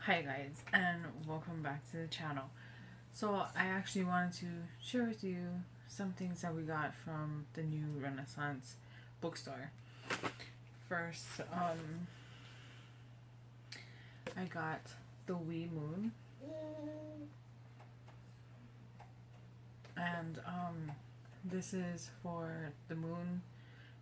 Hi guys, and welcome back to the channel. So I actually wanted to share with you some things that we got from the new Renaissance bookstore. First, I got the Wee Moon, and this is for the moon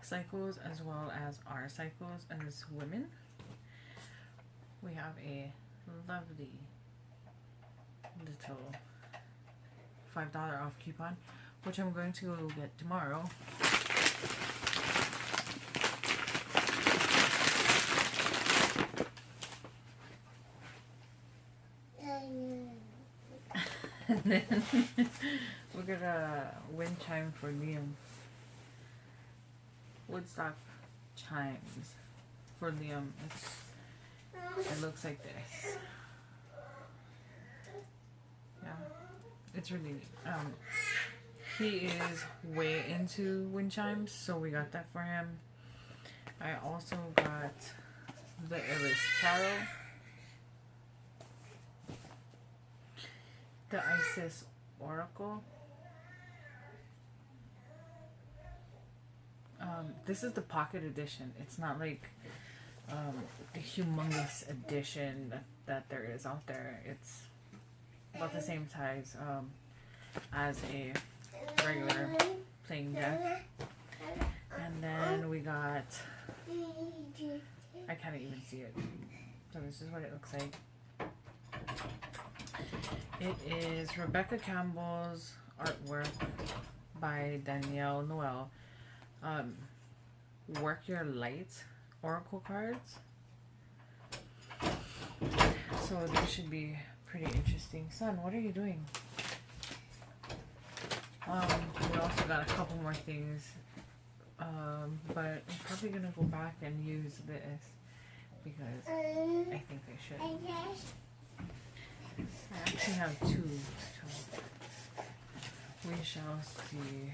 cycles as well as our cycles as women. We have a lovely little $5 off coupon, which I'm going to go get tomorrow. And then we got a wind chime for Liam. Woodstock chimes for Liam. It looks like this. Yeah, it's really neat. He is way into wind chimes, so we got that for him. I also got the Eris Tarot, the Isis Oracle. This is the pocket edition. It's not like the humongous edition that there is out there. It's about the same size as a regular plain deck. And then we got, I can't even see it, so this is what it looks like. It is Rebecca Campbell's artwork by Danielle Noel. Work Your Light Oracle cards. So this should be pretty interesting. Son, what are you doing? We also got a couple more things. But I'm probably gonna go back and use this because I think I should. I actually have two, so we shall see.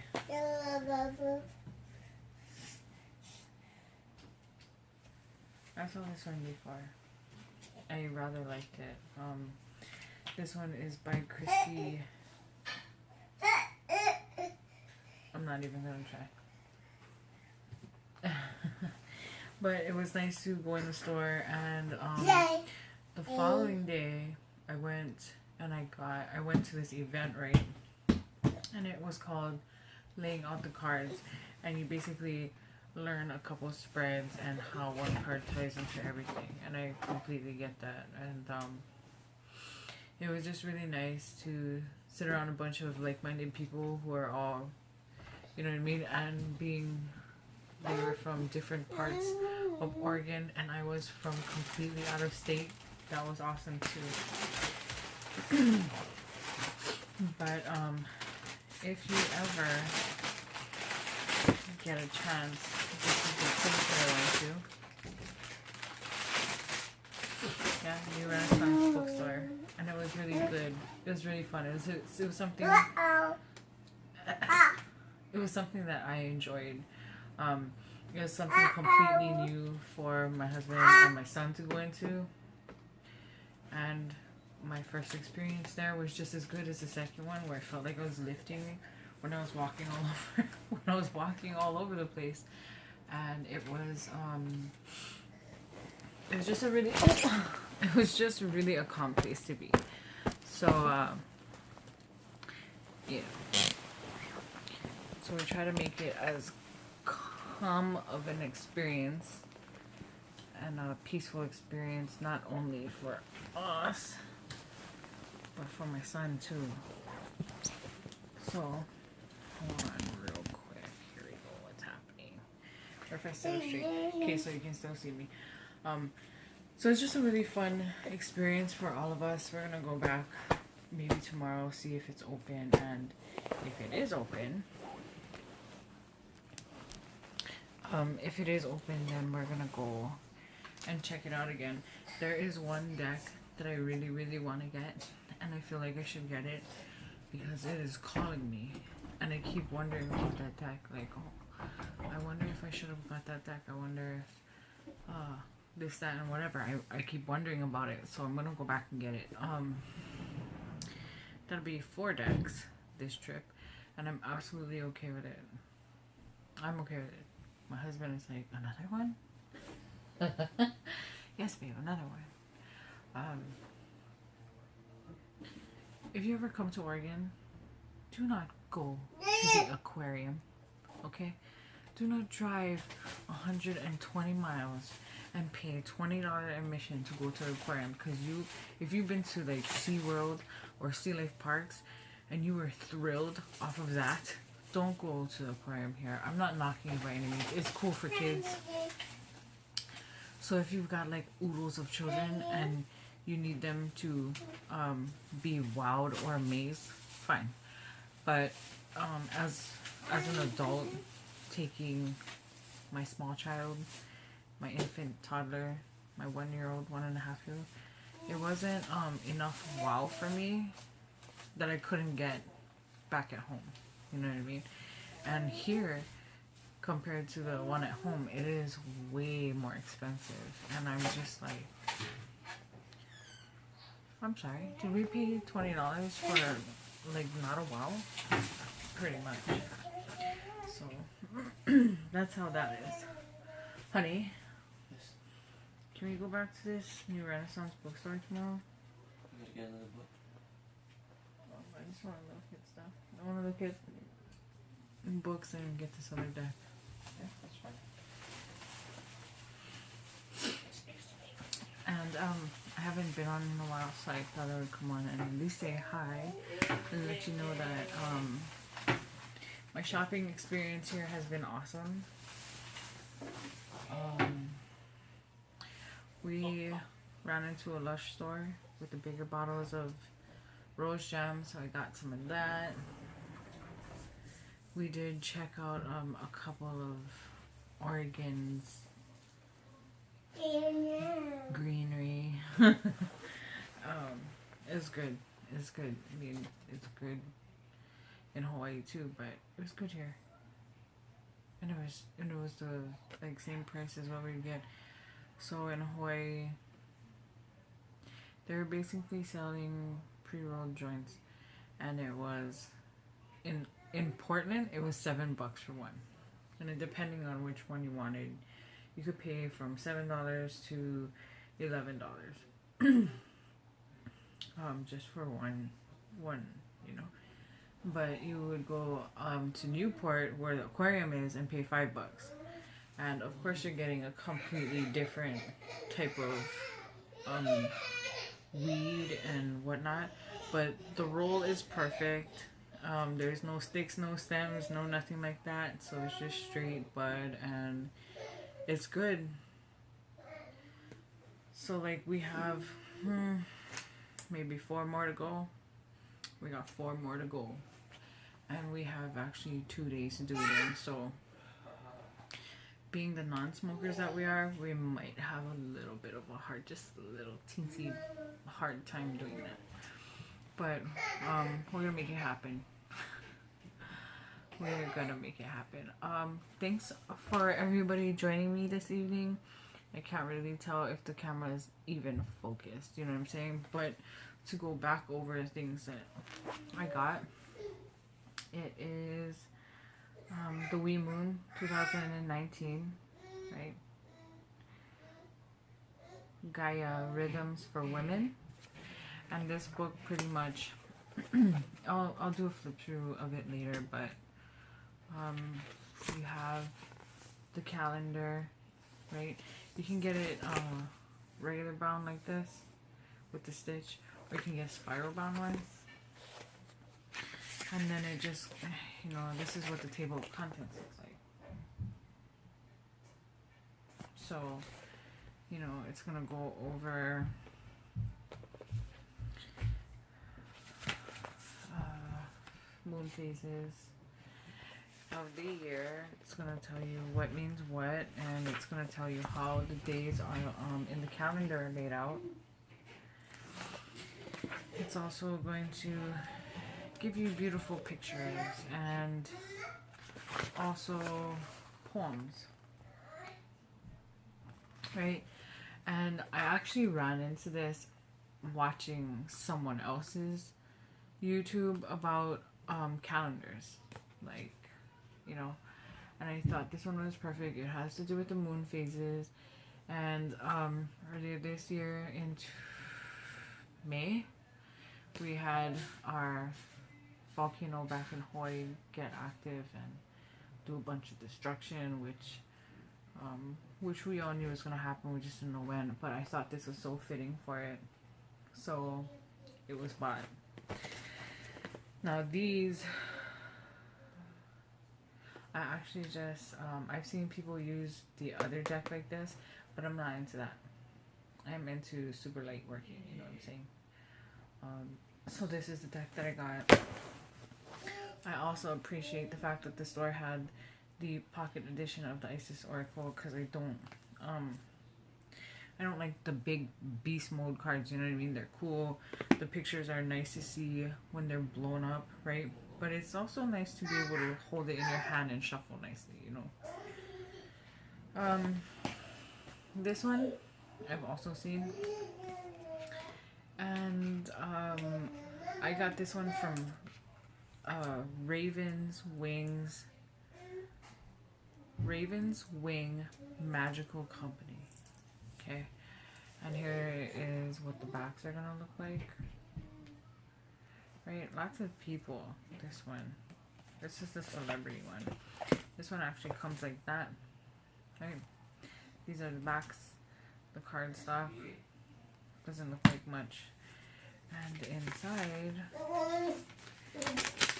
I saw this one before. I rather liked it. This one is by Christy. I'm not even gonna try. But it was nice to go in the store, and the following day I went to this event, right? And it was called Laying Out the Cards, and you basically learn a couple spreads and how one card ties into everything, and I completely get that. And it was just really nice to sit around a bunch of like-minded people who are all, you know what I mean, and they were from different parts of Oregon, and I was from completely out of state. That was awesome too. But if you ever get a chance, this is the place that I went to. Yeah, New Renaissance bookstore, and it was really good. It was really fun. It was something. It was something that I enjoyed. It was something completely new for my husband and my son to go into, and my first experience there was just as good as the second one, where I felt like I was lifting when I was walking all over the place. And it was just really a calm place to be. So yeah, so we try to make it as calm of an experience and a peaceful experience, not only for us but for my son too. So hold on real quick. Here we go. What's happening? Or if I sit up straight. Okay, so you can still see me. So it's just a really fun experience for all of us. We're gonna go back maybe tomorrow, see if it's open, and if it is open, then we're gonna go and check it out again. There is one deck that I really, really want to get, and I feel like I should get it because it is calling me, and I keep wondering about that deck. Like, oh, I wonder if I should have got that deck. I wonder if this, that, and whatever. I keep wondering about it, so I'm gonna go back and get it. That'll be 4 decks this trip, and I'm absolutely okay with it. I'm okay with it. My husband is like, another one? Yes, babe, another one. If you ever come to Oregon, do not go to the aquarium, okay? Do not drive 120 miles and pay $20 admission to go to the aquarium, because if you've been to like SeaWorld or Sea Life Parks and you were thrilled off of that, don't go to the aquarium here. I'm not knocking it by any means. It's cool for kids. So if you've got like oodles of children and you need them to be wowed or amazed, fine. But as an adult, taking my small child, my infant toddler, my 1-year-old, 1.5-year-old, it wasn't enough wow for me that I couldn't get back at home. You know what I mean? And here, compared to the one at home, it is way more expensive. And I'm just like, I'm sorry, did we pay $20 for like not a wow? Pretty much. So that's how that is. Honey, can we go back to this New Renaissance bookstore tomorrow? You gotta get another book. Oh, I just want to look at stuff. I want to look at books and get this other deck. Yeah, that's fine. And I haven't been on in a while, so I thought I would come on and at least say hi and let you know that my shopping experience here has been awesome. We ran into a Lush store with the bigger bottles of rose jam, so I got some of that. We did check out a couple of Oregon's greenery. It's good. It's good. I mean, it's good in Hawaii too, but it was good here. And it was the like same price as what we get. So in Hawaii, they're basically selling pre-rolled joints, and it was in Portland, it was $7 for one, and then depending on which one you wanted, you could pay from $7 to $11. Just for one, you know. But you would go to Newport, where the aquarium is, and pay $5. And of course, you're getting a completely different type of weed and whatnot. But the roll is perfect. There's no sticks, no stems, no nothing like that. So it's just straight bud, and it's good. So like we have maybe 4 more to go. We got 4 more to go. And we have actually 2 days to do it in. So being the non-smokers that we are, we might have a little bit of a hard, just a little teensy hard time doing that. But we're gonna make it happen. We're gonna make it happen. Thanks for everybody joining me this evening. I can't really tell if the camera is even focused, you know what I'm saying? But to go back over the things that I got, it is the Wee Moon 2019, right? Gaia Rhythms for Women. And this book pretty much, I'll do a flip through of it later, but you have the calendar, right? You can get it regular bound like this with the stitch, or you can get spiral bound one. And then it just, you know, this is what the table of contents looks like. So, you know, it's gonna go over moon phases of the year. It's gonna tell you what means what, and it's gonna tell you how the days are in the calendar laid out. It's also going to give you beautiful pictures and also poems, right? And I actually ran into this watching someone else's YouTube about calendars. Like, you know, and I thought this one was perfect. It has to do with the moon phases. And earlier this year in May, we had our volcano back in Hawaii get active and do a bunch of destruction, which we all knew was going to happen. We just didn't know when. But I thought this was so fitting for it. So it was bought. Now these, I actually just, I've seen people use the other deck like this, but I'm not into that. I'm into super light working, you know what I'm saying? So this is the deck that I got. I also appreciate the fact that the store had the pocket edition of the Isis Oracle, because I don't like the big beast mode cards, you know what I mean? They're cool. The pictures are nice to see when they're blown up, right? But it's also nice to be able to hold it in your hand and shuffle nicely, you know? This one I've also seen. And I got this one from Raven's Wing Magical Company. Okay, and here is what the backs are gonna look like. Right, lots of people. This one, this is the celebrity one. This one actually comes like that. Right, these are the backs. The cardstock doesn't look like much, and inside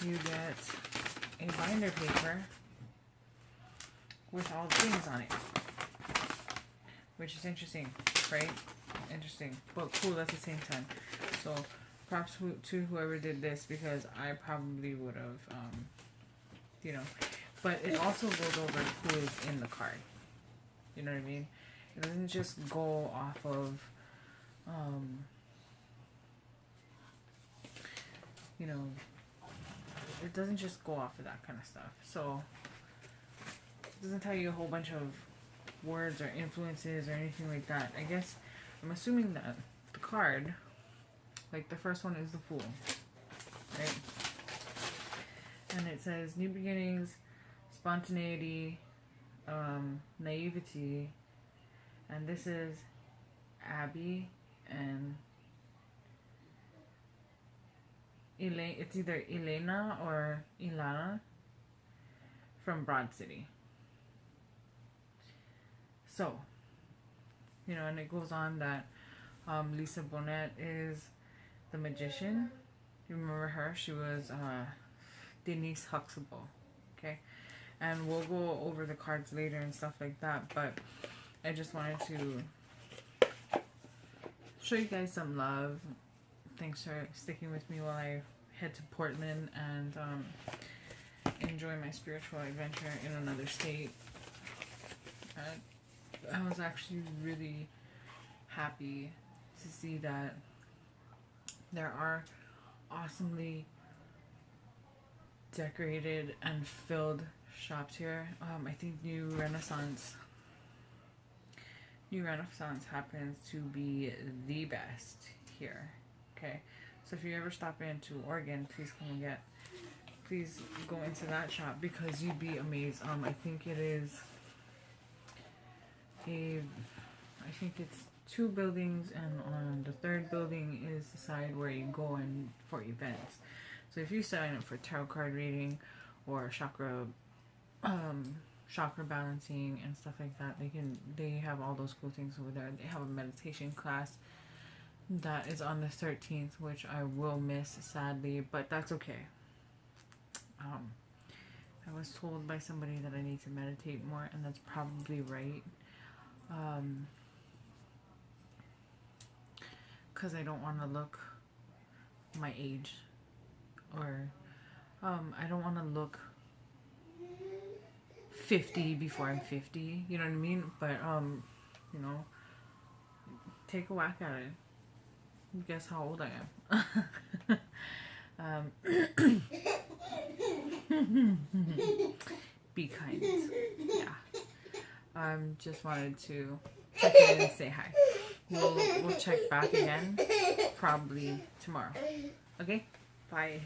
you get a binder paper with all the things on it, which is interesting, right? Interesting, but cool at the same time. So props to whoever did this, because I probably would have, you know, but it also goes over who is in the card. You know what I mean? It doesn't just go off of, you know, it doesn't just go off of that kind of stuff. So it doesn't tell you a whole bunch of words or influences or anything like that. I guess I'm assuming that the card, like the first one, is the Fool, right? And it says new beginnings, spontaneity, naivety, and this is Abby and Elaine. It's either Elena or Ilana from Broad City. So, you know, and it goes on that Lisa Bonet is the magician. You remember her? She was Denise Huxtable. Okay, and we'll go over the cards later and stuff like that, but I just wanted to show you guys some love. Thanks for sticking with me while I head to Portland and enjoy my spiritual adventure in another state. I was actually really happy to see that there are awesomely decorated and filled shops here. I think New Renaissance happens to be the best here. Okay, so if you ever stop into Oregon, please go into that shop, because you'd be amazed. I think it's 2 buildings, and on the 3rd building is the side where you go in for events. So if you sign up for tarot card reading or chakra balancing and stuff like that, they have all those cool things over there. They have a meditation class that is on the 13th, which I will miss sadly, but that's okay. I was told by somebody that I need to meditate more, and that's probably right. Because I don't want to look my age, or I don't want to look 50 before I'm 50, you know what I mean? But you know, take a whack at it. Guess how old I am. Be kind. Yeah. Just wanted to check in and say hi. We'll check back again probably tomorrow. Okay? Bye.